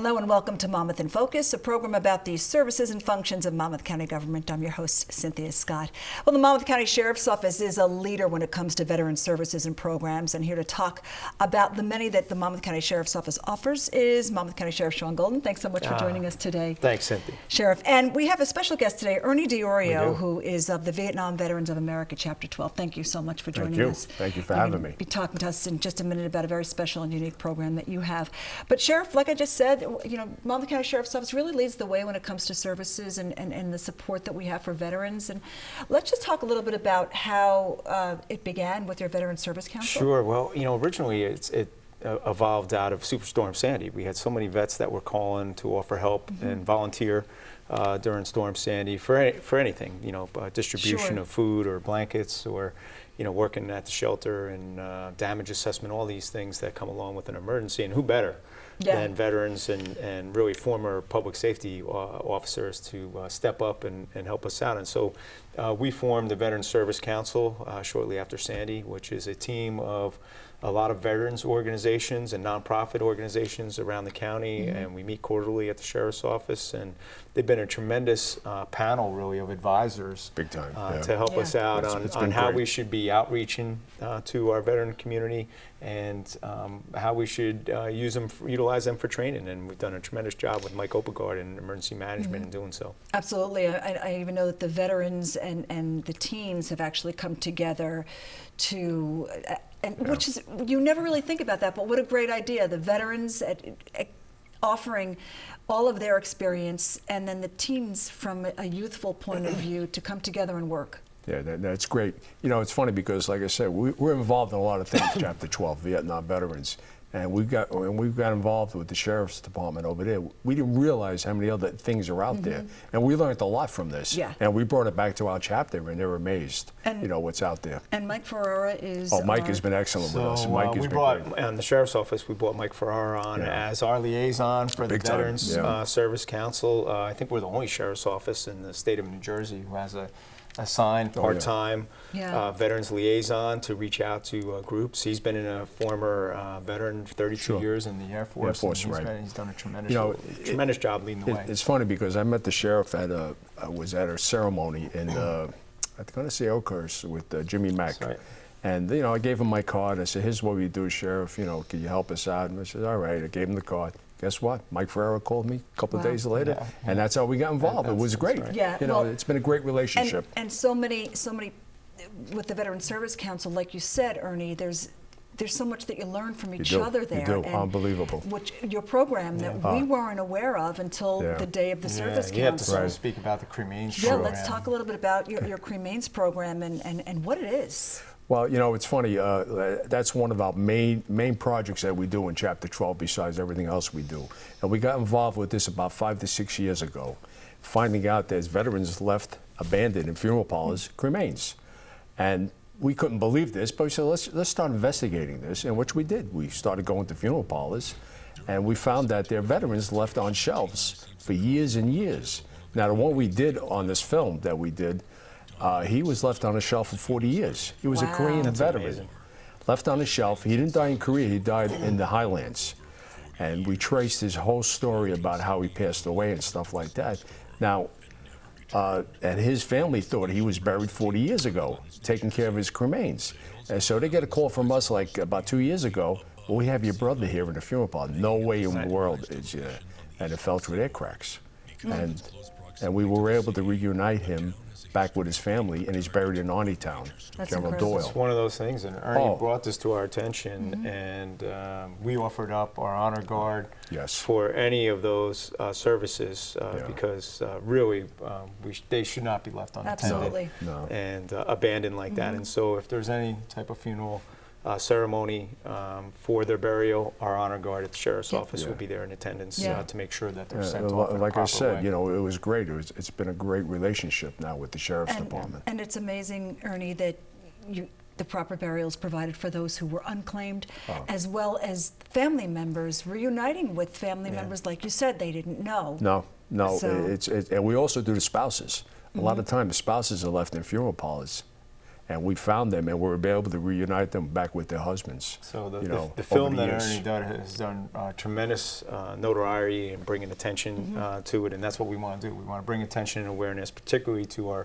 Hello and welcome to Monmouth in Focus, a program about the services and functions of Monmouth County government. I'm your host, Cynthia Scott. Well, the Monmouth County Sheriff's Office is a leader when it comes to veteran services and programs, and here to talk about the many that the Monmouth County Sheriff's Office offers is Monmouth County Sheriff Sean Golden. Thanks so much for joining us today. Thanks, Cynthia. Sheriff, and we have a special guest today, Ernie Diorio, who is of the Vietnam Veterans of America, Chapter 12. Thank you so much for joining us. Thank you for having me. Be talking to us in just a minute about a very special and unique program that you have. But Sheriff, like I just said, you know, Monmouth County Sheriff's Office really leads the way when it comes to services and the support that we have for veterans. And let's just talk a little bit about how it began with your Veteran Service Council. Sure. Well, you know, originally it evolved out of Superstorm Sandy. We had so many vets that were calling to offer help and volunteer during Storm Sandy for anything, you know, distribution of food or blankets, or you know, working at the shelter and damage assessment, all these things that come along with an emergency. And who better than veterans and really former public safety officers to step up and help us out. And so we formed the Veteran Service Council shortly after Sandy, which is a team of a lot of veterans organizations and nonprofit organizations around the county, and we meet quarterly at the Sheriff's Office, and they've been a tremendous panel really of advisors Big time, to help us out on how great. we should be outreaching to our veteran community, and how we should utilize them for training. And we've done a tremendous job with Mike Opegard in emergency management in doing so. Absolutely. I even know that the veterans and the teens have actually come together to, which is, you never really think about that, but what a great idea. The veterans offering all of their experience, and then the teens from a youthful point of view to come together and work. Yeah, that's great. You know, it's funny because, like I said, we're involved in a lot of things, Chapter 12, Vietnam veterans. And we got involved with the Sheriff's Department over there. We didn't realize how many other things are out there. And we learned a lot from this. Yeah. And we brought it back to our chapter, and they were amazed, you know, what's out there. And Mike Ferrara is Mike has been excellent with us. Mike has we been brought, great. in the Sheriff's Office, we brought Mike Ferrara on as our liaison for the Big time. Veterans Service Council. I think we're the only Sheriff's Office in the state of New Jersey who has a assigned part-time veterans liaison to reach out to groups. He's been a former veteran, 32 years in the Air Force. He's done a tremendous job leading the way. It's funny because I met the sheriff was at a ceremony in I'm going to say Oakhurst with Jimmy Mack. That's right. And you know, I gave him my card. I said, "Here's what we do, Sheriff. You know, can you help us out?" And I said, "All right." I gave him the card. Guess what? Mike Ferrara called me a couple of days later, and that's how we got involved. It was great. Right. Yeah, you know, it's been a great relationship. And so many with the Veteran Service Council, like you said, Ernie, there's so much that you learn from each other there. You do. And Unbelievable. Which your program that we weren't aware of until the day of the Service Council. You have to speak about the cremains program. Yeah, let's talk a little bit about your cremains program and what it is. Well, you know, it's funny. That's one of our main projects that we do in Chapter 12 besides everything else we do. And we got involved with this about 5 to 6 years ago, finding out there's veterans left abandoned in funeral parlors, cremains. And we couldn't believe this, but we said, let's start investigating this, and which we did. We started going to funeral parlors, and we found that there are veterans left on shelves for years and years. Now, the one we did on this film that we did, he was left on a shelf for 40 years. He was a Korean veteran. Amazing. Left on a shelf. He didn't die in Korea, he died in the Highlands. And we traced his whole story about how he passed away and stuff like that. Now, and his family thought he was buried 40 years ago, taking care of his cremains. And so they get a call from us like about 2 years ago, well, we have your brother here in the funeral parlor. No way in the world. And it fell through their cracks. And we were able to reunite him back with his family, and he's buried in Arneytown, General Doyle. It's one of those things, and Ernie brought this to our attention, and we offered up our honor guard for any of those services because really they should not be left unattended and abandoned like that. And so if there's any type of funeral ceremony for their burial, our honor guard at the Sheriff's Office will be there in attendance to make sure that they're sent off in a like I said, way. you know, it was great. It's been a great relationship now with the Sheriff's Department. And it's amazing, Ernie, that the proper burials provided for those who were unclaimed, as well as family members reuniting with family members, like you said, they didn't know. No, So, and we also do the spouses. A lot of times the spouses are left in funeral parlors. and we found them, and we were able to reunite them back with their husbands. So the over film the that years. Ernie Dutt has done tremendous notoriety and bringing attention to it, and that's what we want to do. We want to bring attention and awareness, particularly to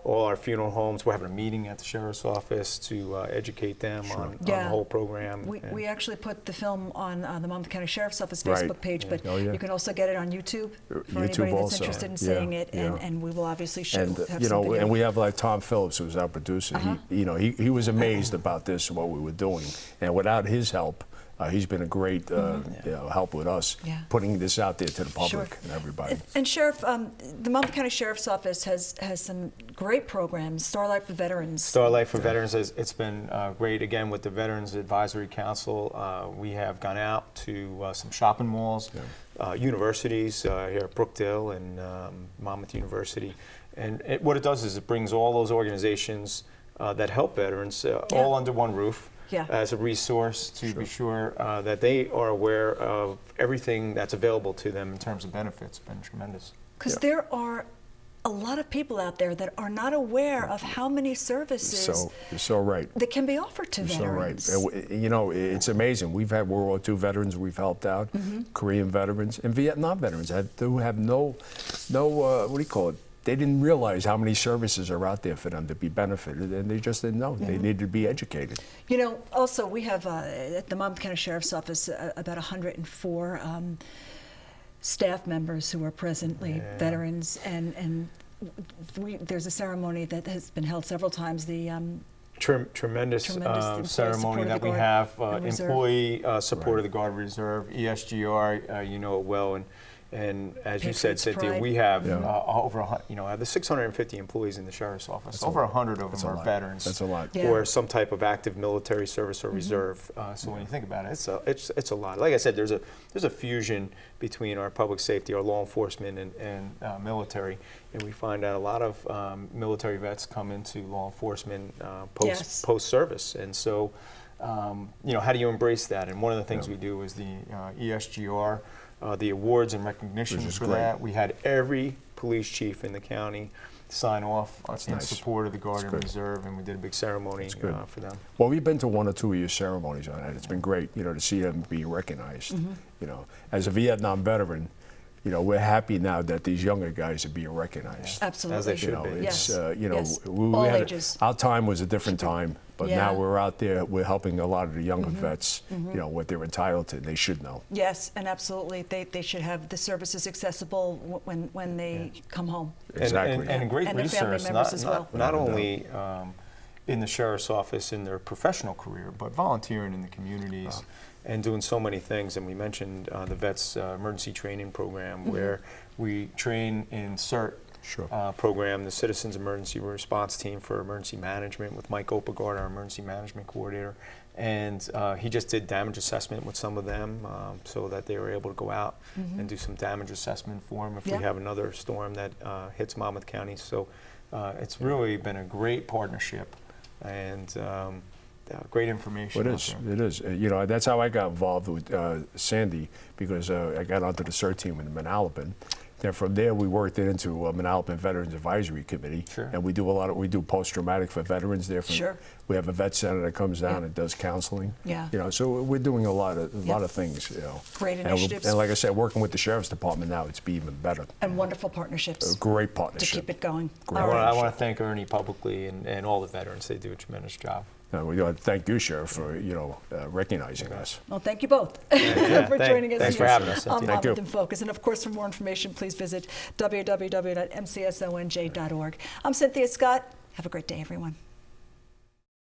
all our funeral homes. We're having a meeting at the Sheriff's Office to educate them on the whole program. We actually put the film on the Monmouth County Sheriff's Office Right. Facebook page, but Oh, yeah. you can also get it on YouTube for YouTube anybody that's also. interested in Yeah, seeing it, yeah. and we will obviously show. And have you some know, video. and we have like Tom Phillips, who's our producer. He was amazed about this and what we were doing, and without his help, he's been a great help with us putting this out there to the public and everybody. And Sheriff, the Monmouth County Sheriff's Office has some great programs. Starlight for Veterans. Starlight for Veterans, it's been great. Again, with the Veterans Advisory Council, we have gone out to some shopping malls, universities here at Brookdale and Monmouth University. And what it does is it brings all those organizations that help veterans all under one roof. As a resource to be sure that they are aware of everything that's available to them in terms of benefits. It's been tremendous. Because there are a lot of people out there that are not aware of how many services You're so right. that can be offered to veterans. So right. And, you know, it's amazing. We've had World War II veterans we've helped out, Korean veterans, and Vietnam veterans who have no what do you call it? They didn't realize how many services are out there for them to be benefited, and they just didn't know. They needed to be educated. You know, also we have at the Monmouth County Sheriff's Office about 104 staff members who are presently veterans, and there's a ceremony that has been held several times. The Tremendous employee ceremony support of that the we Guard have, and Reserve. employee support of the Guard Reserve, ESGR, you know it well, and as you said, Patriots Cynthia, Pride. we have over, the 650 employees in the Sheriff's Office. Over 100 of them are veterans. That's a lot. Or some type of active military service or reserve. So when you think about it, it's a lot. Like I said, there's a fusion between our public safety, our law enforcement, and military, and we find out a lot of military vets come into law enforcement post service, and so you know, how do you embrace that? And one of the things we do is the ESGR. The awards and recognition for that. We had every police chief in the county sign off in support of the Guard and Reserve, and we did a big ceremony for them. Well, we've been to 1 or 2 of your ceremonies on that. It's been great, you know, to see them be recognized. You know, as a Vietnam veteran, you know, we're happy now that these younger guys are being recognized. Absolutely. As they should be. It's, you know, All we had ages. our time was a different time, but now we're out there, we're helping a lot of the younger vets, you know, what they're entitled to, they should know. Yes, and absolutely, they should have the services accessible when they come home. Exactly. And great And their family resource, members as well. not only in the Sheriff's Office in their professional career, but volunteering in the communities and doing so many things. And we mentioned the Vets Emergency Training Program, where we train in CERT program, the Citizens Emergency Response Team for Emergency Management, with Mike Opegard, our Emergency Management Coordinator. And he just did damage assessment with some of them so that they were able to go out and do some damage assessment for them if we have another storm that hits Monmouth County. So it's really been a great partnership and great information. Well, it is. You know, that's how I got involved with Sandy, because I got onto the CERT team in Manalapan. Then from there, we worked it into Manalapan Veterans Advisory Committee, and we do we do post-traumatic for veterans there. We have a vet center that comes down and does counseling. You know, so we're doing a lot of things. You know, great initiatives. And like I said, working with the Sheriff's Department now, it's been even better. And wonderful partnerships. Great partnership. To keep it going. I want to thank Ernie publicly and all the veterans. They do a tremendous job. We want to thank you, Sheriff, for recognizing us. Well, thank you both for joining us. Thanks for having us. On Monmouth in Focus. And of course, for more information, please visit www.mcsonj.org. I'm Cynthia Scott. Have a great day, everyone.